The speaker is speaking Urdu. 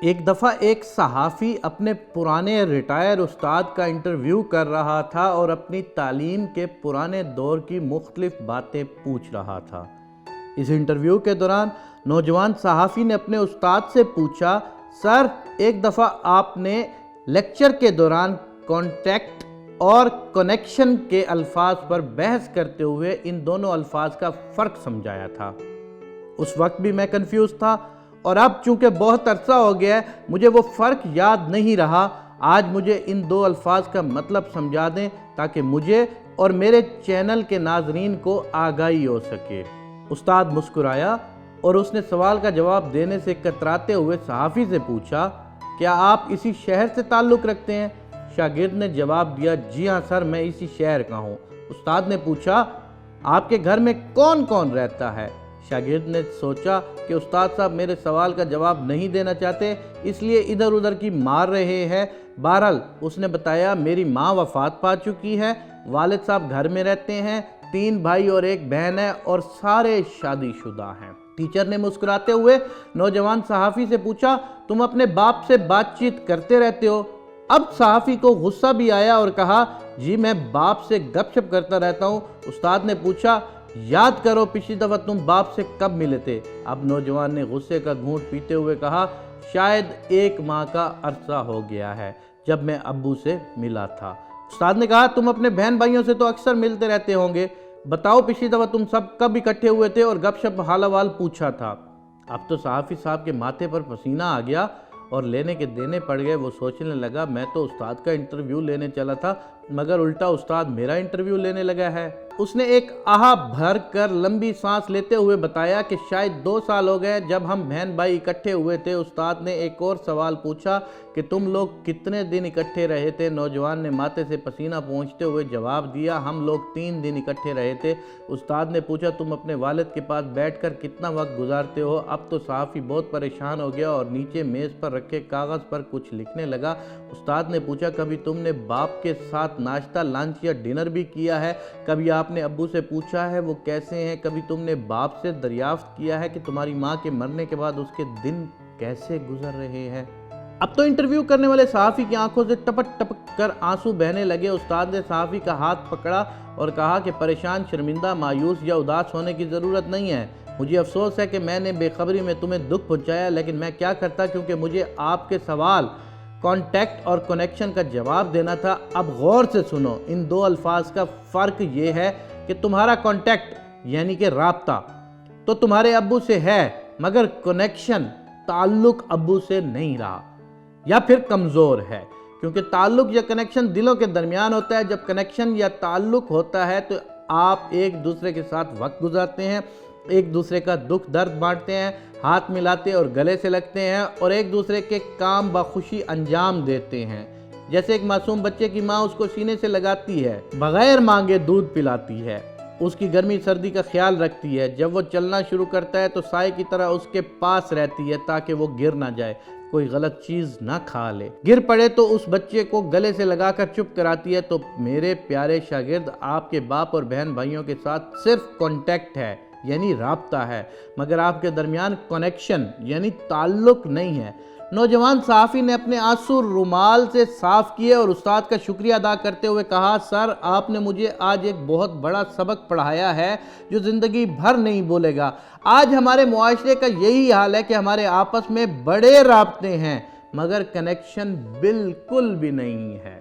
ایک دفعہ ایک صحافی اپنے پرانے ریٹائر استاد کا انٹرویو کر رہا تھا اور اپنی تعلیم کے پرانے دور کی مختلف باتیں پوچھ رہا تھا۔ اس انٹرویو کے دوران نوجوان صحافی نے اپنے استاد سے پوچھا، سر ایک دفعہ آپ نے لیکچر کے دوران کانٹیکٹ اور کنیکشن کے الفاظ پر بحث کرتے ہوئے ان دونوں الفاظ کا فرق سمجھایا تھا۔ اس وقت بھی میں کنفیوز تھا اور اب چونکہ بہت عرصہ ہو گیا ہے مجھے وہ فرق یاد نہیں رہا۔ آج مجھے ان دو الفاظ کا مطلب سمجھا دیں تاکہ مجھے اور میرے چینل کے ناظرین کو آگاہی ہو سکے۔ استاد مسکرایا اور اس نے سوال کا جواب دینے سے کتراتے ہوئے صحافی سے پوچھا، کیا آپ اسی شہر سے تعلق رکھتے ہیں؟ شاگرد نے جواب دیا، جی ہاں سر، میں اسی شہر کا ہوں۔ استاد نے پوچھا، آپ کے گھر میں کون کون رہتا ہے؟ شاگرد نے سوچا کہ استاد صاحب میرے سوال کا جواب نہیں دینا چاہتے، اس لیے ادھر ادھر کی مار رہے ہیں۔ بہرحال اس نے بتایا، میری ماں وفات پا چکی ہے، والد صاحب گھر میں رہتے ہیں، 3 بھائی اور 1 بہن ہے اور سارے شادی شدہ ہیں۔ ٹیچر نے مسکراتے ہوئے نوجوان صحافی سے پوچھا، تم اپنے باپ سے بات چیت کرتے رہتے ہو؟ اب صحافی کو غصہ بھی آیا اور کہا، جی میں باپ سے گپ شپ کرتا رہتا ہوں۔ استاد نے پوچھا، یاد کرو پچھلی دفعہ تم باپ سے کب ملے تھے؟ اب نوجوان نے غصے کا گھونٹ پیتے ہوئے کہا، شاید 1 ماہ کا عرصہ ہو گیا ہے، جب میں ابو سے ملا تھا۔ استاد نے کہا، تم اپنے بہن بھائیوں سے تو اکثر ملتے رہتے ہوں گے، بتاؤ پچھلی دفعہ تم سب کب اکٹھے ہوئے تھے اور گپ شپ حال احوال پوچھا تھا؟ اب تو صحافی صاحب کے ماتھے پر پسینہ آ گیا اور لینے کے دینے پڑ گئے۔ وہ سوچنے لگا، میں تو استاد کا انٹرویو لینے چلا تھا مگر الٹا استاد میرا انٹرویو لینے لگا ہے۔ اس نے ایک آہ بھر کر لمبی سانس لیتے ہوئے بتایا کہ شاید 2 سال ہو گئے جب ہم بہن بھائی اکٹھے ہوئے تھے۔ استاد نے ایک اور سوال پوچھا کہ تم لوگ کتنے دن اکٹھے رہے تھے؟ نوجوان نے ماتھے سے پسینہ پونچھتے ہوئے جواب دیا، ہم لوگ 3 دن اکٹھے رہے تھے۔ استاد نے پوچھا، تم اپنے والد کے پاس بیٹھ کر کتنا وقت گزارتے ہو؟ اب تو صحافی بہت پریشان ہو گیا اور نیچے میز پر رکھے کاغذ پر کچھ لکھنے لگا۔ استاد نے پوچھا، کبھی تم نے باپ کے ساتھ ناشتہ، لنچ یا ڈنر بھی کیا ہے؟ کبھی آپ نے ابو سے پوچھا ہے وہ کیسے ہیں؟ کبھی تم نے باپ سے دریافت کیا ہے کہ تمہاری ماں کے مرنے کے بعد اس کے دن کیسے گزر رہے ہیں؟ اب تو انٹرویو کرنے والے صحافی کی آنکھوں سے ٹپک ٹپک کر آنسو بہنے لگے۔ استاد نے صحافی کا ہاتھ پکڑا اور کہا کہ پریشان، شرمندہ، مایوس یا اداس ہونے کی ضرورت نہیں ہے۔ مجھے افسوس ہے کہ میں نے بے خبری میں تمہیں دکھ پہنچایا، لیکن میں کیا کرتا کیونکہ مجھے آپ کے سوال کانٹیکٹ اور کنیکشن کا جواب دینا تھا۔ اب غور سے سنو، ان 2 الفاظ کا فرق یہ ہے کہ تمہارا کانٹیکٹ یعنی کہ رابطہ تو تمہارے ابو سے ہے، مگر کنیکشن، تعلق ابو سے نہیں رہا یا پھر کمزور ہے، کیونکہ تعلق یا کنیکشن دلوں کے درمیان ہوتا ہے۔ جب کنیکشن یا تعلق ہوتا ہے تو آپ ایک دوسرے کے ساتھ وقت گزارتے ہیں، ایک دوسرے کا دکھ درد بانٹتے ہیں، ہاتھ ملاتے اور گلے سے لگتے ہیں اور ایک دوسرے کے کام بخوشی انجام دیتے ہیں۔ جیسے ایک معصوم بچے کی ماں اس کو سینے سے لگاتی ہے، بغیر مانگے دودھ پلاتی ہے، اس کی گرمی سردی کا خیال رکھتی ہے، جب وہ چلنا شروع کرتا ہے تو سائے کی طرح اس کے پاس رہتی ہے تاکہ وہ گر نہ جائے، کوئی غلط چیز نہ کھا لے، گر پڑے تو اس بچے کو گلے سے لگا کر چپ کراتی ہے۔ تو میرے پیارے شاگرد، آپ کے باپ اور بہن بھائیوں کے ساتھ صرف کانٹیکٹ ہے یعنی رابطہ ہے، مگر آپ کے درمیان کنیکشن یعنی تعلق نہیں ہے۔ نوجوان صحافی نے اپنے آنسو رومال سے صاف کیے اور استاد کا شکریہ ادا کرتے ہوئے کہا، سر آپ نے مجھے آج ایک بہت بڑا سبق پڑھایا ہے جو زندگی بھر نہیں بھولے گا۔ آج ہمارے معاشرے کا یہی حال ہے کہ ہمارے آپس میں بڑے رابطے ہیں مگر کنیکشن بالکل بھی نہیں ہے۔